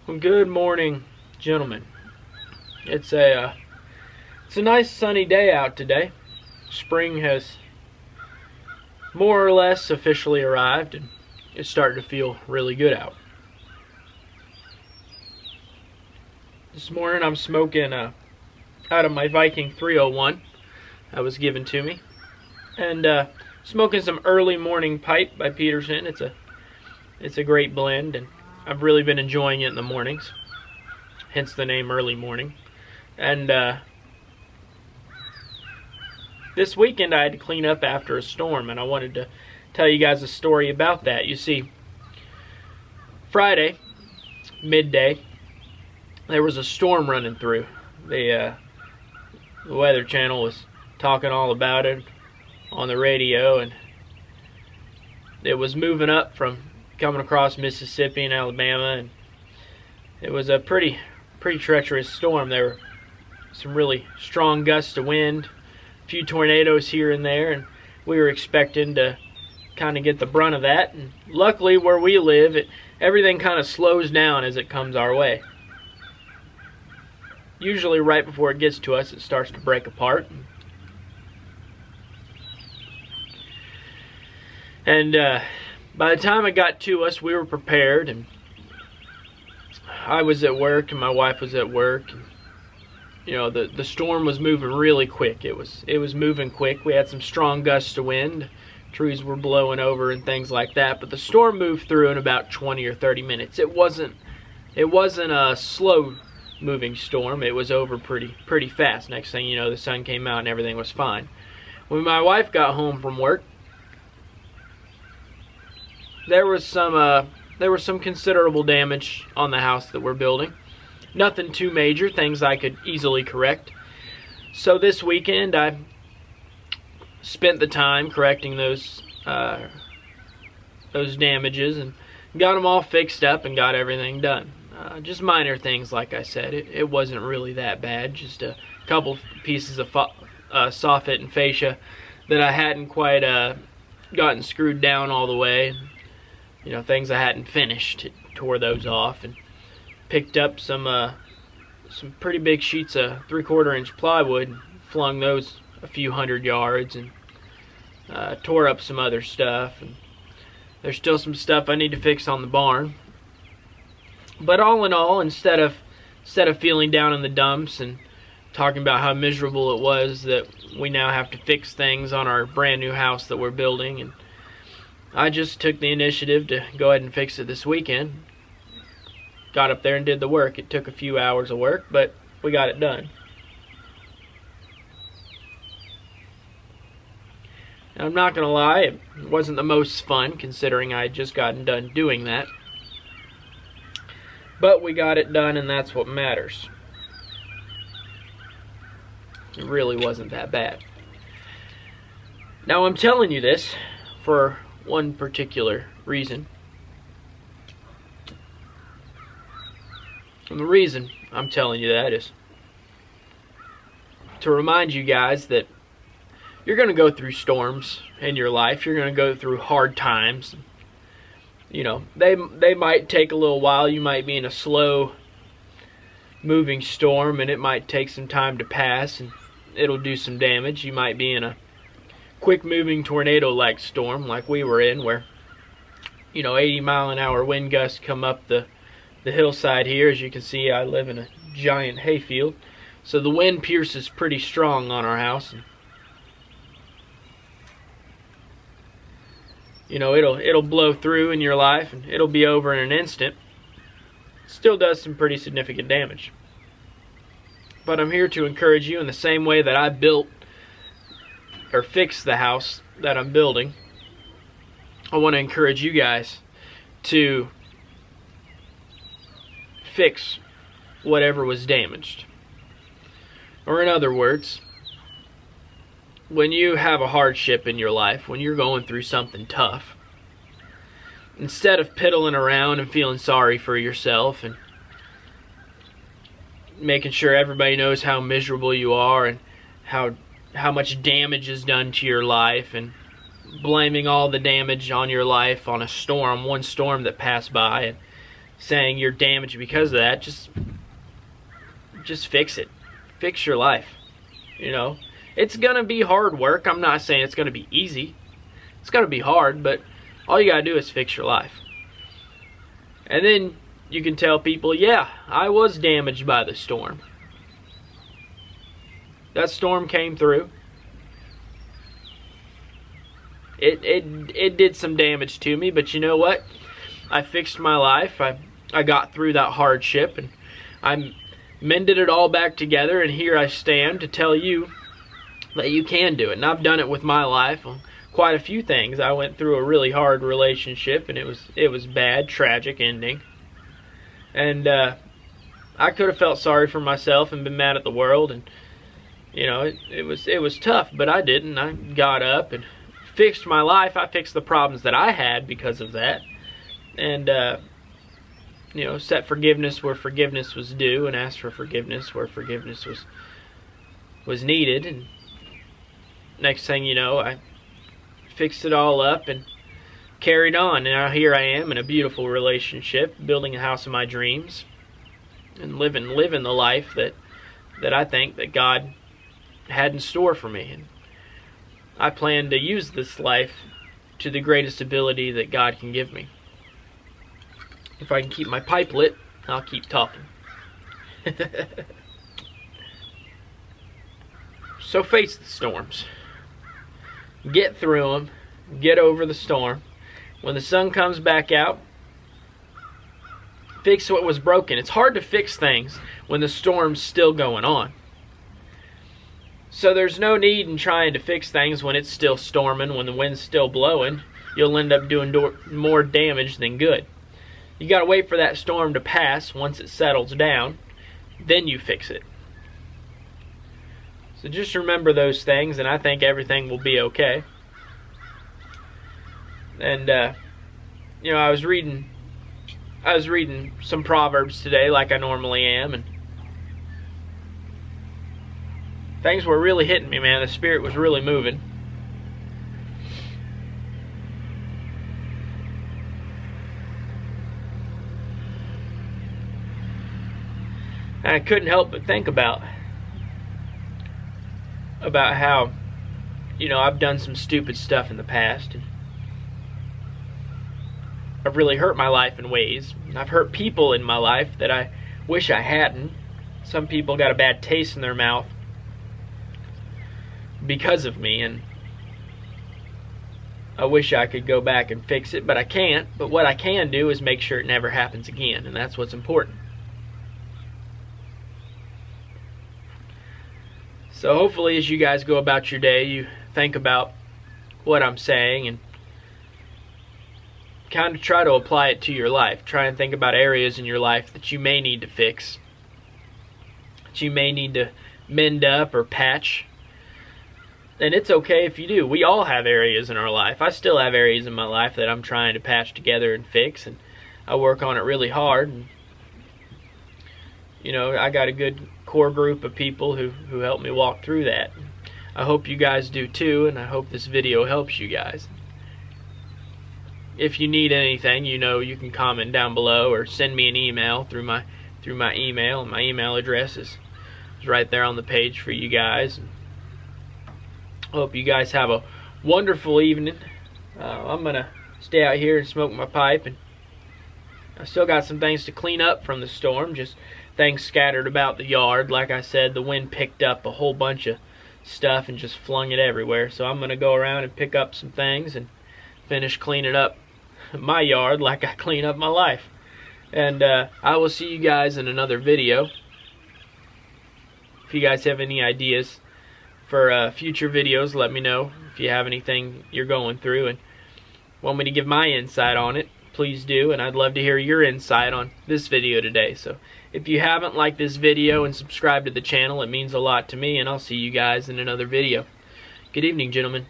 Well, good morning, gentlemen. It's a nice sunny day out today. Spring has more or less officially arrived, and it's starting to feel really good out. This morning I'm smoking out of my Viking 301 that was given to me, and smoking some early morning pipe by Peterson. It's a great blend, and I've really been enjoying it in the mornings, hence the name Early Morning. And this weekend I had to clean up after a storm, and I wanted to tell you guys a story about that. You see, Friday, midday, there was a storm running through. The Weather Channel was talking all about it on the radio, and it was moving up from coming across Mississippi and Alabama, and it was a pretty treacherous storm. There were some really strong gusts of wind, a few tornadoes here and there, and we were expecting to kind of get the brunt of that. And luckily, where we live, everything kind of slows down as it comes our way. Usually right before it gets to us, it starts to break apart. And by the time it got to us, we were prepared, and I was at work and my wife was at work. And, you know, the storm was moving really quick. It was moving quick. We had some strong gusts of wind. Trees were blowing over and things like that. But the storm moved through in about 20 or 30 minutes. It wasn't a slow moving storm. It was over pretty fast. Next thing you know, the sun came out and everything was fine. When my wife got home from work, there was some considerable damage on the house that we're building. Nothing too major, things I could easily correct. So this weekend I spent the time correcting those damages and got them all fixed up and got everything done. Just minor things, like I said. It wasn't really that bad. Just a couple pieces of soffit and fascia that I hadn't quite gotten screwed down all the way. You know, things I hadn't finished. Tore those off and picked up some pretty big sheets of 3/4 inch plywood, flung those a few hundred yards, and tore up some other stuff. And there's still some stuff I need to fix on the barn. But all in all, instead of feeling down in the dumps and talking about how miserable it was that we now have to fix things on our brand new house that we're building, and I just took the initiative to go ahead and fix it this weekend. Got up there and did the work. It took a few hours of work, but we got it done. And I'm not gonna lie, it wasn't the most fun considering I had just gotten done doing that. But we got it done, and that's what matters. It really wasn't that bad. Now I'm telling you this for one particular reason. And the reason I'm telling you that is to remind you guys that you're going to go through storms in your life. You're going to go through hard times. You know, they might take a little while. You might be in a slow moving storm, and it might take some time to pass, and it'll do some damage. You might be in a quick moving tornado-like storm like we were in, where, you know, 80-mile-an-hour wind gusts come up the hillside here. As you can see, I live in a giant hayfield, so the wind pierces pretty strong on our house. And, you know, it'll blow through in your life, and it'll be over in an instant. Still does some pretty significant damage. But I'm here to encourage you in the same way that I built or fixed the house that I'm building. I want to encourage you guys to fix whatever was damaged. Or in other words, when you have a hardship in your life, when you're going through something tough, instead of piddling around and feeling sorry for yourself and making sure everybody knows how miserable you are and how much damage is done to your life, and blaming all the damage on your life on a storm, one storm that passed by, and saying you're damaged because of that. Just fix it. Fix your life. You know, it's gonna be hard work. I'm not saying it's gonna be easy. It's gonna be hard, but all you gotta do is fix your life. And then you can tell people, yeah, I was damaged by the storm. That storm came through. It did some damage to me, but you know what? I fixed my life. I got through that hardship, and I mended it all back together, and here I stand to tell you that you can do it. And I've done it with my life on quite a few things. I went through a really hard relationship, and it was bad, tragic ending. And I could have felt sorry for myself and been mad at the world, and you know, it was tough, but I didn't. I got up and fixed my life. I fixed the problems that I had because of that, and you know, set forgiveness where forgiveness was due, and asked for forgiveness where forgiveness was needed. And next thing you know, I fixed it all up and carried on, and now here I am in a beautiful relationship, building a house of my dreams, and living the life that I think that God had in store for me. And I plan to use this life to the greatest ability that God can give me. If I can keep my pipe lit, I'll keep talking. So face the storms. Get through them. Get over the storm. When the sun comes back out, fix what was broken. It's hard to fix things when the storm's still going on. So there's no need in trying to fix things when it's still storming, when the wind's still blowing. You'll end up doing more damage than good. You gotta wait for that storm to pass. Once it settles down, then you fix it. So just remember those things, and I think everything will be okay. And you know, I was reading some Proverbs today, like I normally am, and things were really hitting me, man. The Spirit was really moving. And I couldn't help but think about how, you know, I've done some stupid stuff in the past, and I've really hurt my life in ways. I've hurt people in my life that I wish I hadn't. Some people got a bad taste in their mouth because of me, and I wish I could go back and fix it, but I can't. But what I can do is make sure it never happens again, and that's what's important. So hopefully as you guys go about your day, you think about what I'm saying and kind of try to apply it to your life. Try and think about areas in your life that you may need to fix, that you may need to mend up or patch. And it's okay if you do. We all have areas in our life. I still have areas in my life that I'm trying to patch together and fix, and I work on it really hard. And, you know, I got a good core group of people who help me walk through that. I hope you guys do too, and I hope this video helps you guys. If you need anything, you know, you can comment down below or send me an email through my email. My email address is right there on the page for you guys. I hope you guys have a wonderful evening. I'm gonna stay out here and smoke my pipe, and I still got some things to clean up from the storm, just things scattered about the yard. Like I said, the wind picked up a whole bunch of stuff and just flung it everywhere. So I'm gonna go around and pick up some things and finish cleaning up my yard like I clean up my life. And I will see you guys in another video. If you guys have any ideas for future videos, let me know. If you have anything you're going through and want me to give my insight on it, please do, and I'd love to hear your insight on this video today. So if you haven't liked this video and subscribed to the channel, it means a lot to me, and I'll see you guys in another video. Good evening, gentlemen.